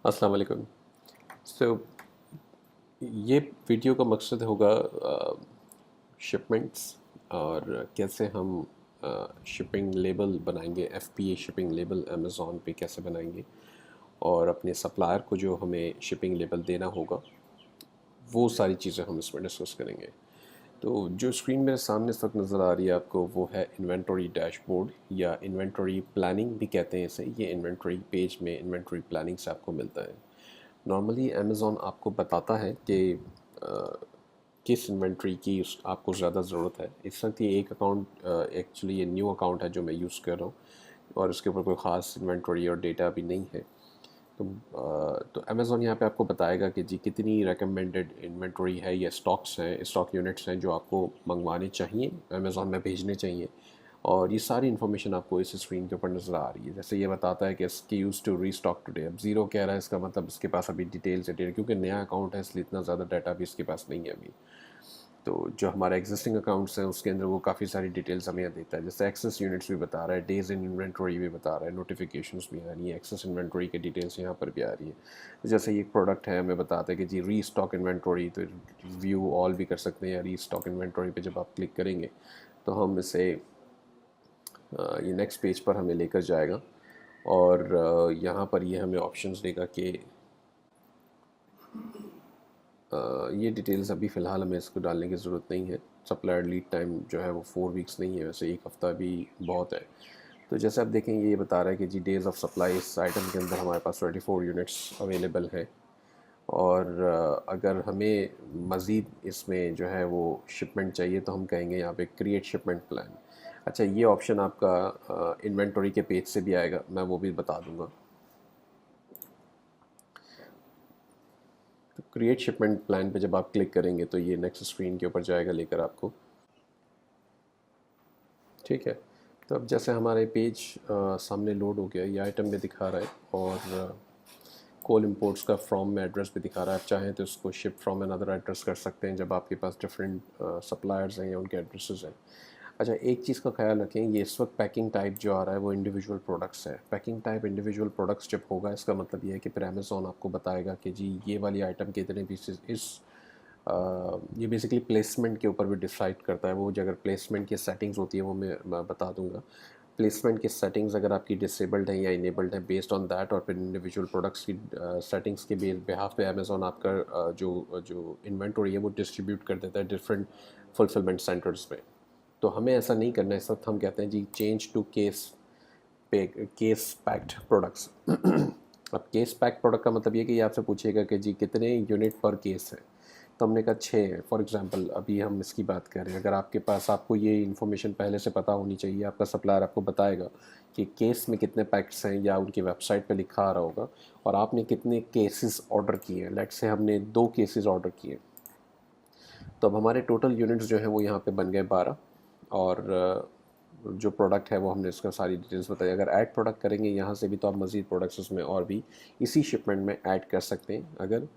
अस्सलाम वालेकुम। सो ये वीडियो का मकसद होगा शिपमेंट्स और कैसे हम शिपिंग लेबल बनाएंगे, एफपीए शिपिंग लेबल अमेज़ॉन पे कैसे बनाएंगे और अपने सप्लायर को जो हमें शिपिंग लेबल देना होगा वो सारी चीज़ें हम इसमें डिस्कस करेंगे। तो जो स्क्रीन मेरे सामने इस वक्त नज़र आ रही है आपको वो है इन्वेंटरी डैशबोर्ड या इन्वेंटरी प्लानिंग भी कहते हैं इसे। ये इन्वेंटरी पेज में इन्वेंटरी प्लानिंग से आपको मिलता है। नॉर्मली अमेज़ॉन आपको बताता है कि किस इन्वेंट्री की आपको ज़्यादा ज़रूरत है। इस वक्त ये एक अकाउंट एक्चुअली ये न्यू अकाउंट है जो मैं यूज़ कर रहा हूँ और इसके ऊपर कोई ख़ास इन्वेंट्री और डेटा अभी नहीं है। तो अमेज़ॉन यहाँ पे आपको बताएगा कि जी कितनी रिकमेंडेड इन्वेंट्री है या स्टॉक्स हैं, स्टॉक यूनिट्स हैं जो आपको मंगवाने चाहिए, अमेज़ॉन में भेजने चाहिए। और ये सारी इन्फॉर्मेशन आपको इस स्क्रीन के ऊपर नज़र आ रही है। जैसे ये बताता है कि इसकी यूज़ टू रीस्टॉक टुडे। अब ज़ीरो कह रहा है, इसका मतलब इसके पास अभी डिटेल्स है, क्योंकि नया अकाउंट है इसलिए इतना ज़्यादा डाटा भी इसके पास नहीं है अभी। तो जो हमारा एग्जिस्टिंग अकाउंट्स हैं उसके अंदर वो काफ़ी सारी डिटेल्स हमें यहाँ देता है। जैसे एक्सेस यूनिट्स भी बता रहा है, डेज इन इन्वेंटरी भी बता रहा है, नोटिफिकेशंस भी आ रही है, एक्सेस इन्वेंटरी की डिटेल्स यहाँ पर भी आ रही है। तो जैसे ये एक प्रोडक्ट है, हमें बताता है कि जी री स्टॉक इन्वेंटरी, तो व्यू ऑल भी कर सकते हैं या री स्टॉक इन्वेंटरी पे जब आप क्लिक करेंगे तो हम इसे ये नेक्स्ट पेज पर हमें लेकर जाएगा और यहाँ पर ये हमें ऑप्शंस देगा कि ये डिटेल्स अभी फ़िलहाल हमें इसको डालने की ज़रूरत नहीं है। सप्लायर लीड टाइम जो है वो 4 वीक्स नहीं है, वैसे एक हफ़्ता भी बहुत है। तो जैसे आप देखेंगे ये बता रहा है कि जी डेज़ ऑफ सप्लाई इस आइटम के अंदर हमारे पास 24 यूनिट्स अवेलेबल हैं और अगर हमें मज़ीद इसमें जो है वो शिपमेंट चाहिए तो हम कहेंगे यहाँ पे क्रिएट शिपमेंट प्लान। अच्छा, ये ऑप्शन आपका इन्वेंटरी के पेज से भी आएगा, मैं वो भी बता दूंगा। तो क्रिएट शिपमेंट प्लान पे जब आप क्लिक करेंगे तो ये नेक्स्ट स्क्रीन के ऊपर जाएगा लेकर आपको। ठीक है, तो अब जैसे हमारे पेज सामने लोड हो गया, ये आइटम में दिखा रहा है और कोल इंपोर्ट्स का फ्रॉम में एड्रेस भी दिखा रहा है। आप चाहें तो इसको शिप फ्रॉम अनदर एड्रेस कर सकते हैं जब आपके पास डिफरेंट सप्लायर्स हैं या उनके एड्रेसेस हैं। अच्छा, एक चीज़ का ख्याल रखें, ये इस वक्त पैकिंग टाइप जो आ रहा है वो इंडिविजुअल प्रोडक्ट्स है। पैकिंग टाइप इंडिविजुअल प्रोडक्ट्स जब होगा इसका मतलब ये है कि फिर अमेज़ॉन आपको बताएगा कि जी ये वाली आइटम के इतने पीसेस इस ये बेसिकली प्लेसमेंट के ऊपर भी डिसाइड करता है। वो जो अगर प्लेसमेंट की सेटिंग्स होती है वो मैं बता दूंगा। प्लेसमेंट की सेटिंग्स अगर आपकी डिसेबल्ड हैं या इनेबल्ड हैं, बेस्ड ऑन दैट और फिर इंडिविजुअल प्रोडक्ट्स की सेटिंग्स के बिहाफ पे अमेज़ॉन आपका जो जो इन्वेंटरी है वो डिस्ट्रीब्यूट कर देता है डिफरेंट फुलफिलमेंट सेंटर्स पे। तो हमें ऐसा नहीं करना है। इस वक्त हम कहते हैं जी change to case packed products. अब केस पैक्ड प्रोडक्ट का मतलब ये कि ये आपसे पूछेगा कि जी कितने यूनिट पर केस है। तो हमने कहा 6 है फॉर एग्जांपल, अभी हम इसकी बात कर रहे हैं। अगर आपके पास, आपको ये इन्फॉर्मेशन पहले से पता होनी चाहिए, आपका सप्लायर आपको बताएगा कि केस में कितने पैक्ट्स हैं या उनकी वेबसाइट पे लिखा आ रहा होगा और आपने कितने केसेस ऑर्डर किए हैं। लेट्स से हमने 2 केसेस ऑर्डर किए, तो अब हमारे टोटल यूनिट्स जो हैं वो यहाँ पे बन गए 12 और जो प्रोडक्ट है वो हमने इसका सारी डिटेल्स बताई। अगर ऐड प्रोडक्ट करेंगे यहाँ से भी तो आप मज़ीद प्रोडक्ट्स उसमें और भी इसी शिपमेंट में ऐड कर सकते हैं अगर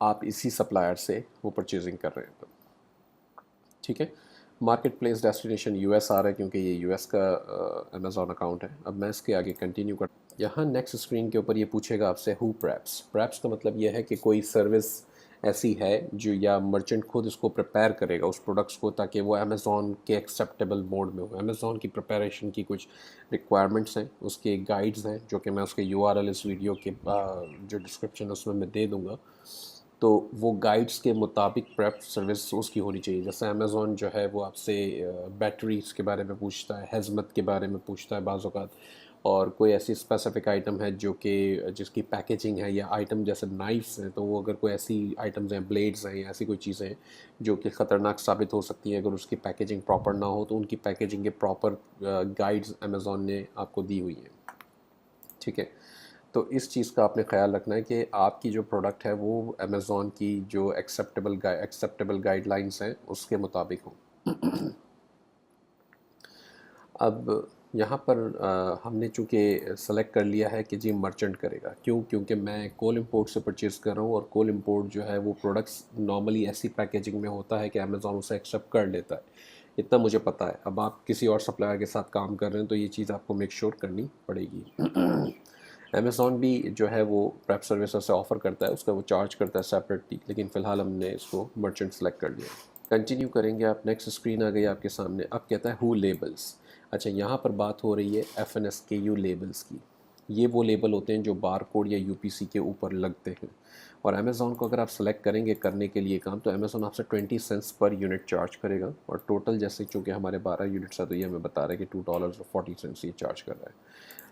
आप इसी सप्लायर से वो परचेजिंग कर रहे हैं तो। ठीक है, मार्केट प्लेस डेस्टिनेशन यूएस आ रहा है क्योंकि ये यूएस का अमेज़ॉन अकाउंट है। अब मैं इसके आगे कंटिन्यू कर, यहाँ नेक्स्ट स्क्रीन के ऊपर ये पूछेगा आपसे हु प्रैप्स। प्रैप्स का मतलब ये है कि कोई सर्विस ऐसी है जो, या मर्चेंट खुद इसको प्रिपेयर करेगा उस प्रोडक्ट्स को ताकि वो अमेज़ॉन के एक्सेप्टेबल मोड में हो। अमेज़ॉन की प्रिपरेशन की कुछ रिक्वायरमेंट्स हैं, उसके गाइड्स हैं जो कि मैं उसके यूआरएल इस वीडियो के जो डिस्क्रिप्शन उसमें मैं दे दूँगा। तो वो गाइड्स के मुताबिक प्रेप सर्विस उसकी होनी चाहिए। जैसे अमेज़ॉन जो है वो आपसे बैटरीज के बारे में पूछता है, हेज़मत के बारे में पूछता है बाज़ औक़ात, और कोई ऐसी स्पेसिफिक आइटम है जो कि जिसकी पैकेजिंग है, या आइटम जैसे नाइफ्स हैं तो वो अगर कोई ऐसी आइटम्स हैं, ब्लेड्स हैं या ऐसी कोई चीज़ें हैं जो कि ख़तरनाक साबित हो सकती हैं अगर उसकी पैकेजिंग प्रॉपर ना हो, तो उनकी पैकेजिंग के प्रॉपर गाइड्स अमेज़ॉन ने आपको दी हुई हैं। ठीक है, तो इस चीज़ का आपने ख़्याल रखना है कि आपकी जो प्रोडक्ट है वो अमेज़ॉन की जो एक्सेप्टेबल गाइडलाइंस हैं उसके मुताबिक हो। अब यहाँ पर हमने चूँकि सेलेक्ट कर लिया है कि जी मर्चेंट करेगा। क्यों? क्योंकि मैं कोल इंपोर्ट से परचेज़ कर रहा हूँ और कोल इंपोर्ट जो है वो प्रोडक्ट्स नॉर्मली ऐसी पैकेजिंग में होता है कि अमेज़ॉन उसे एक्सेप्ट कर लेता है, इतना मुझे पता है। अब आप किसी और सप्लायर के साथ काम कर रहे हैं तो ये चीज़ आपको मेक श्योर करनी पड़ेगी। अमेज़ॉन भी जो है वो प्रेप सर्विसेज से ऑफ़र करता है, उसका वो चार्ज करता है सेपरेटली, लेकिन फ़िलहाल हमने इसको मर्चेंट सेलेक्ट कर लिया। कंटिन्यू करेंगे आप, नेक्स्ट स्क्रीन आ गई आपके सामने। अब कहता है हु लेबल्स। अच्छा, यहाँ पर बात हो रही है FNSKU लेबल्स की। ये वो लेबल होते हैं जो बार कोड या UPC के ऊपर लगते हैं, और अमेज़ॉन को अगर आप सेलेक्ट करेंगे करने के लिए काम, तो अमेज़ॉन आपसे 20 सेंट्स पर यूनिट चार्ज करेगा, और टोटल जैसे चूँकि हमारे 12 यूनिट्स है तो ये हमें बता रहा है कि $2.40 ये चार्ज कर रहा है।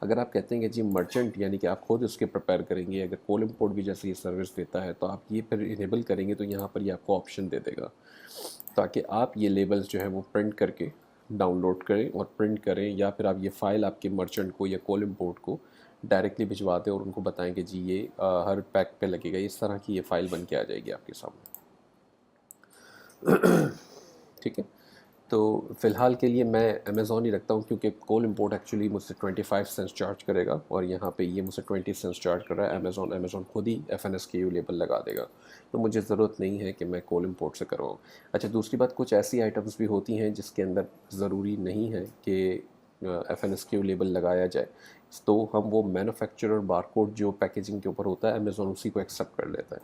अगर आप कहते हैं कि जी मर्चेंट यानी कि आप खुद उसके प्रिपेयर करेंगे, अगर कोल इम्पोर्ट भी जैसे ये सर्विस देता है तो आप ये फिर इनेबल करेंगे, तो यहाँ पर ये आपको ऑप्शन दे देगा ताकि आप ये लेबल्स जो है वो प्रिंट करके डाउनलोड करें और प्रिंट करें, या फिर आप ये फ़ाइल आपके मर्चेंट को या कोल इम्पोर्ट को डायरेक्टली भिजवा दें और उनको बताएं कि जी ये हर पैक पे लगेगा, इस तरह की ये फ़ाइल बन के आ जाएगी आपके सामने। ठीक है, तो फ़िलहाल के लिए मैं अमेज़ॉन ही रखता हूँ, क्योंकि कोल इम्पोर्ट एक्चुअली मुझसे 25 सेंट्स चार्ज करेगा और यहाँ पे ये मुझसे 20 सेंट्स चार्ज कर रहा है। अमेज़ॉन खुद ही FNSKU लेबल लगा देगा, तो मुझे ज़रूरत नहीं है कि मैं कोल इम्पोर्ट से करवाऊँ। अच्छा, दूसरी बात, कुछ ऐसी आइटम्स भी होती हैं जिसके अंदर ज़रूरी नहीं है कि FNSKU लेबल लगाया जाए, तो हम वो मैन्युफैक्चरर बारकोड जो पैकेजिंग के ऊपर होता है, अमेज़ॉन उसी को एक्सेप्ट कर लेता है।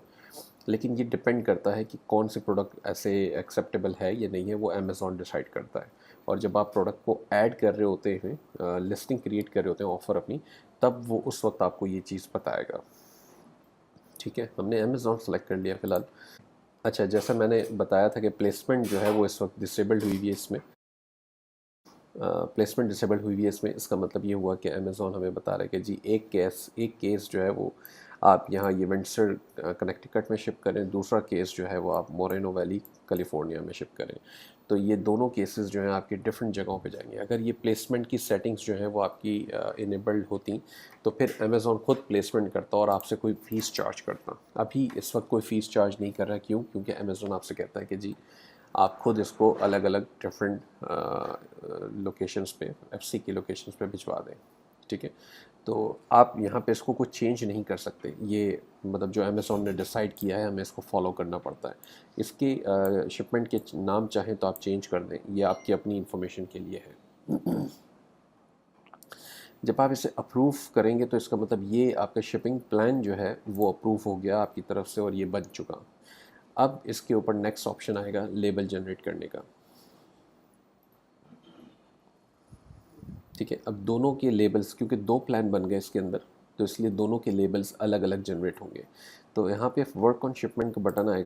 लेकिन ये डिपेंड करता है कि कौन से प्रोडक्ट ऐसे एक्सेप्टेबल है या नहीं है, वो अमेज़ॉन डिसाइड करता है। और जब आप प्रोडक्ट को ऐड कर रहे होते हैं, लिस्टिंग क्रिएट कर रहे होते हैं ऑफ़र अपनी, तब वो उस वक्त आपको ये चीज़ बताएगा। ठीक है, हमने अमेज़ॉन सेलेक्ट कर लिया फ़िलहाल। अच्छा, जैसा मैंने बताया था कि प्लेसमेंट जो है वो इस वक्त डिसेबल्ड हुई हुई है इसमें। प्लेसमेंट डिसेबल्ड हुई है इसमें, इसका मतलब ये हुआ कि अमेज़ॉन हमें बता रहा है कि जी एक केस जो है वो आप यहाँ ये विंडसर कनेक्टिकट में शिप करें, दूसरा केस जो है वो आप मोरेनो वैली कैलिफोर्निया में शिप करें। तो ये दोनों केसेस जो हैं आपकी डिफरेंट जगहों पे जाएंगे। अगर ये प्लेसमेंट की सेटिंग्स जो हैं वो आपकी इनेबल्ड होती, तो फिर अमेज़ॉन खुद प्लेसमेंट करता और आपसे कोई फ़ीस चार्ज करता। अभी इस वक्त कोई फ़ीस चार्ज नहीं कर रहा। क्यों? क्योंकि अमेज़ॉन आपसे कहता है कि जी आप खुद इसको अलग अलग डिफरेंट लोकेशंस पे, FC की लोकेशंस पे भिजवा दें। ठीक है, तो आप यहाँ पे इसको कुछ चेंज नहीं कर सकते। ये मतलब जो अमेज़ॉन ने डिसाइड किया है, हमें इसको फॉलो करना पड़ता है। इसके शिपमेंट के नाम चाहें तो आप चेंज कर दें, ये आपकी अपनी इंफॉर्मेशन के लिए है। जब आप इसे अप्रूव करेंगे तो इसका मतलब ये आपका शिपिंग प्लान जो है वो अप्रूव हो गया आपकी तरफ से और ये बन चुका। अब इसके ऊपर नेक्स्ट ऑप्शन आएगा लेबल जनरेट करने का। ठीक है, अब दोनों के लेबल्स, क्योंकि 2 प्लान बन गए इसके अंदर, तो इसलिए दोनों के लेबल्स अलग अलग जनरेट होंगे। तो यहाँ पे वर्क ऑन शिपमेंट का बटन आएगा।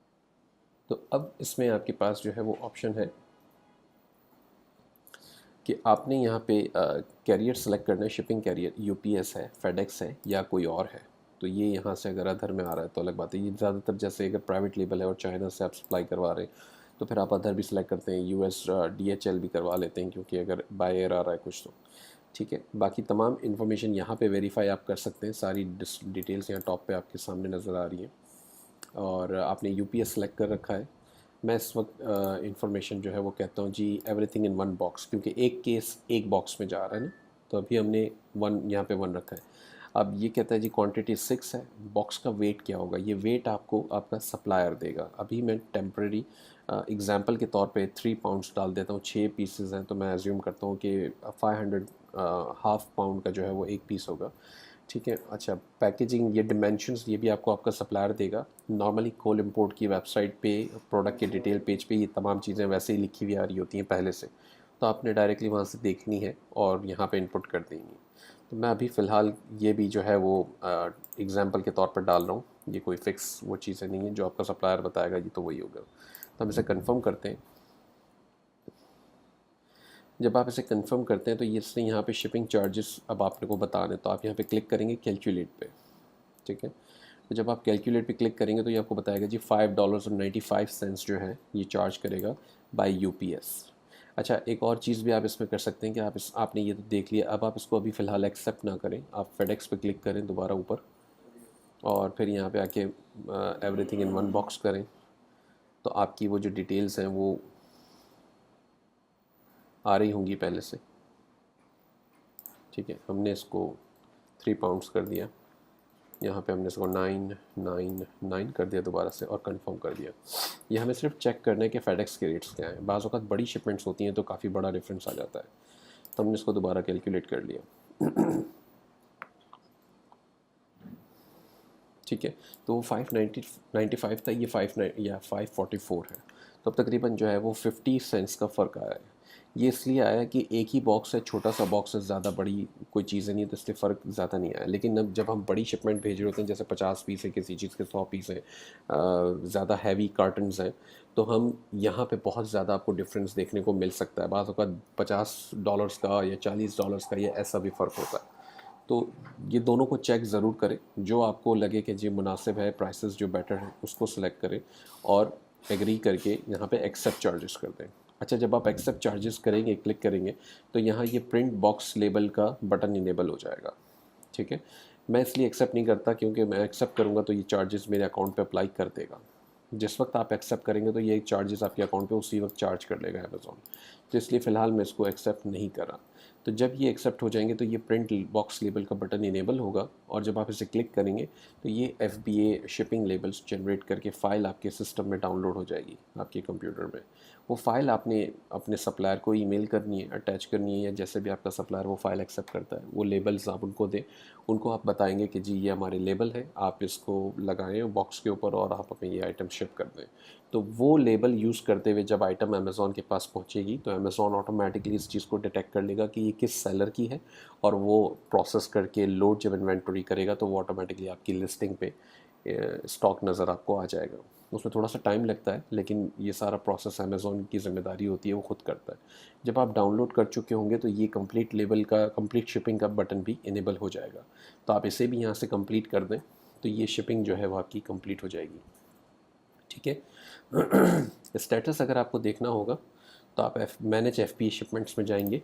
तो अब इसमें आपके पास जो है वो ऑप्शन है कि आपने यहाँ पे कैरियर सेलेक्ट करना है। शिपिंग कैरियर UPS है, FedEx है या कोई और है। तो ये यहाँ से अगर अदर में आ रहा है तो अलग बात है। ये ज़्यादातर जैसे अगर प्राइवेट लेबल है और चाइना से आप सप्लाई करवा रहे हैं, तो फिर आप अदर भी सिलेक्ट करते हैं। US DHL भी करवा लेते हैं, क्योंकि अगर बाय एयर आ रहा है कुछ तो। ठीक है, बाकी तमाम इन्फॉर्मेशन यहाँ पे वेरीफाई आप कर सकते हैं। सारी डिटेल्स यहाँ टॉप पे आपके सामने नज़र आ रही हैं, और आपने UPS सेलेक्ट कर रखा है। मैं इस वक्त इंफॉर्मेशन जो है वो कहता हूँ जी एवरीथिंग इन वन बॉक्स, क्योंकि एक केस एक बॉक्स में जा रहा है ना, तो अभी हमने वन यहाँ पे वन रखा है। अब ये कहता है जी क्वांटिटी 6 है, बॉक्स का वेट क्या होगा? ये वेट आपको आपका सप्लायर देगा। अभी मैं टेम्प्रेरी एग्जांपल के तौर पे 3 पाउंड्स डाल देता हूँ। 6 पीसेस हैं तो मैं एज्यूम करता हूँ कि 500 हाफ पाउंड का जो है वो एक पीस होगा। ठीक है, अच्छा पैकेजिंग, ये डिमेंशंस ये भी आपको आपका सप्लायर देगा। नॉर्मली कोल इम्पोर्ट की वेबसाइट पे प्रोडक्ट के डिटेल पेज पे ये तमाम चीज़ें वैसे ही लिखी हुई आ रही होती हैं पहले से, तो आपने डायरेक्टली वहाँ से देखनी है और यहाँ पे इनपुट कर देंगी। तो मैं अभी फ़िलहाल ये भी जो है वो एग्जांपल के तौर पर डाल रहा हूँ। ये कोई फ़िक्स वो चीज़ें नहीं है, जो आपका सप्लायर बताएगा ये तो वही होगा। तो हम इसे कंफर्म करते हैं। जब आप इसे कंफर्म करते हैं तो ये इसने यहाँ पे शिपिंग चार्जेस अब आपने को बता दें, तो आप यहाँ पे क्लिक करेंगे कैलकुलेट पे। ठीक है, तो जब आप कैलकुलेट पे क्लिक करेंगे तो ये आपको बताएगा जी $5.95 जो है ये चार्ज करेगा बाय UPS। अच्छा, एक और चीज़ भी आप इसमें कर सकते हैं कि आपने ये तो देख लिया, अब आप इसको अभी फ़िलहाल एक्सेप्ट ना करें, आप FedEx पे क्लिक करें दोबारा ऊपर, और फिर यहाँ पे आके एवरीथिंग इन वन बॉक्स करें, तो आपकी वो जो डिटेल्स हैं वो आ रही होंगी पहले से। ठीक है, हमने इसको 3 पाउंड्स कर दिया, यहाँ पे हमने इसको 999 कर दिया दोबारा से और कंफर्म कर दिया। ये हमें सिर्फ चेक करना है कि FedEx के रेट्स क्या हैं। बाज़ वक़्त बड़ी शिपमेंट्स होती हैं तो काफ़ी बड़ा डिफरेंस आ जाता है, तो हमने इसको दोबारा कैलकुलेट कर लिया। ठीक है। तो वो 595 था, ये 544 है। तो अब तकरीबन जो है वो 50 सेंट्स का फ़र्क आया है। ये इसलिए आया कि एक ही बॉक्स है, छोटा सा बॉक्स है, ज़्यादा बड़ी कोई चीज़ें नहीं है, तो इसलिए फ़र्क ज़्यादा नहीं आया। लेकिन अब जब हम बड़ी शिपमेंट भेज रहे होते हैं, जैसे 50 पीस है किसी चीज़ के, 100 पीस हैं, ज़्यादा हैवी कार्टन्स हैं, तो हम यहाँ पे बहुत ज़्यादा आपको डिफरेंस देखने को मिल सकता है। बाज़ औक़ात $50 का या $40 का, या ऐसा भी फ़र्क होता है। तो ये दोनों को चेक ज़रूर करें, जो आपको लगे कि जी मुनासिब है, प्राइसेस जो बेटर है उसको सिलेक्ट करें, और एग्री करके यहाँ पे एक्सेप्ट चार्जेस कर दें। अच्छा, जब आप एक्सेप्ट चार्जेस करेंगे, क्लिक करेंगे, तो यहाँ ये प्रिंट बॉक्स लेबल का बटन इनेबल हो जाएगा। ठीक है। मैं इसलिए एक्सेप्ट नहीं करता क्योंकि मैं एक्सेप्ट करूँगा तो ये चार्जेस मेरे अकाउंट पे अप्लाई कर देगा। जिस वक्त आप एक्सेप्ट करेंगे तो ये चार्जेस आपके अकाउंट पे उसी वक्त चार्ज कर लेगा अमेज़ॉन। तो इसलिए फ़िलहाल मैं इसको एक्सेप्ट नहीं करा। तो जब ये एक्सेप्ट हो जाएंगे तो ये प्रिंट बॉक्स लेबल का बटन इनेबल होगा, और जब आप इसे क्लिक करेंगे तो ये FBA शिपिंग लेबल्स जनरेट करके फ़ाइल आपके सिस्टम में डाउनलोड हो जाएगी आपके कंप्यूटर में। वो फ़ाइल आपने अपने सप्लायर को ईमेल करनी है, अटैच करनी है, या जैसे भी आपका सप्लायर वो फ़ाइल एक्सेप्ट करता है, वो लेबल्स आप उनको दें। उनको आप बताएंगे कि जी ये हमारे लेबल है, आप इसको लगाएं बॉक्स के ऊपर और आप हमें ये आइटम शिप कर दें। तो वो लेबल यूज़ करते हुए जब आइटम अमेज़ॉन के पास पहुंचेगी तो अमेज़ॉन ऑटोमेटिकली इस चीज़ को डिटेक्ट कर लेगा कि ये किस सेलर की है, और वो प्रोसेस करके लोड जब इन्वेंटरी करेगा तो वो ऑटोमेटिकली आपकी लिस्टिंग पे स्टॉक नज़र आपको आ जाएगा। उसमें थोड़ा सा टाइम लगता है, लेकिन ये सारा प्रोसेस अमेज़ॉन की ज़िम्मेदारी होती है, वो खुद करता है। जब आप डाउनलोड कर चुके होंगे तो ये कंप्लीट लेबल का, कंप्लीट शिपिंग का बटन भी इनेबल हो जाएगा। तो आप इसे भी यहाँ से कंप्लीट कर दें, तो ये शिपिंग जो है वो आपकी कंप्लीट हो जाएगी। ठीक है। स्टेटस अगर आपको देखना होगा तो आप मैनेज FBA शिपमेंट्स में जाएंगे।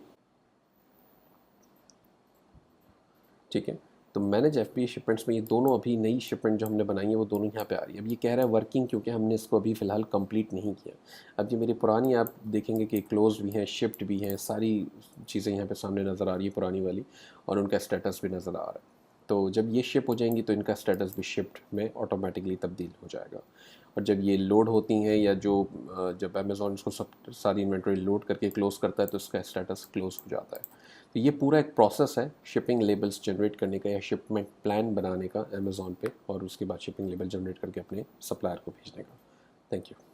ठीक है। तो मैनेज FBA शिपमेंट्स में ये दोनों अभी नई शिपमेंट जो हमने बनाई है वो दोनों यहाँ पे आ रही है। अब ये कह रहा है वर्किंग, क्योंकि हमने इसको अभी फ़िलहाल कंप्लीट नहीं किया। अब ये मेरी पुरानी आप देखेंगे कि क्लोज भी हैं, शिफ्ट भी हैं, सारी चीज़ें यहाँ पे सामने नज़र आ रही है पुरानी वाली, और उनका स्टेटस भी नज़र आ रहा है। तो जब ये शिप हो जाएंगी तो इनका स्टेटस भी शिफ्ट में ऑटोमेटिकली तब्दील हो जाएगा। और जब ये लोड होती हैं, या जब अमेज़ॉन इसको सब सारी इन्वेंटरी लोड करके क्लोज़ करता है तो इसका स्टेटस क्लोज़ हो जाता है। तो ये पूरा एक प्रोसेस है शिपिंग लेबल्स जनरेट करने का, या शिपमेंट प्लान बनाने का अमेज़ॉन पे, और उसके बाद शिपिंग लेबल जनरेट करके अपने सप्लायर को भेजने का। Thank you.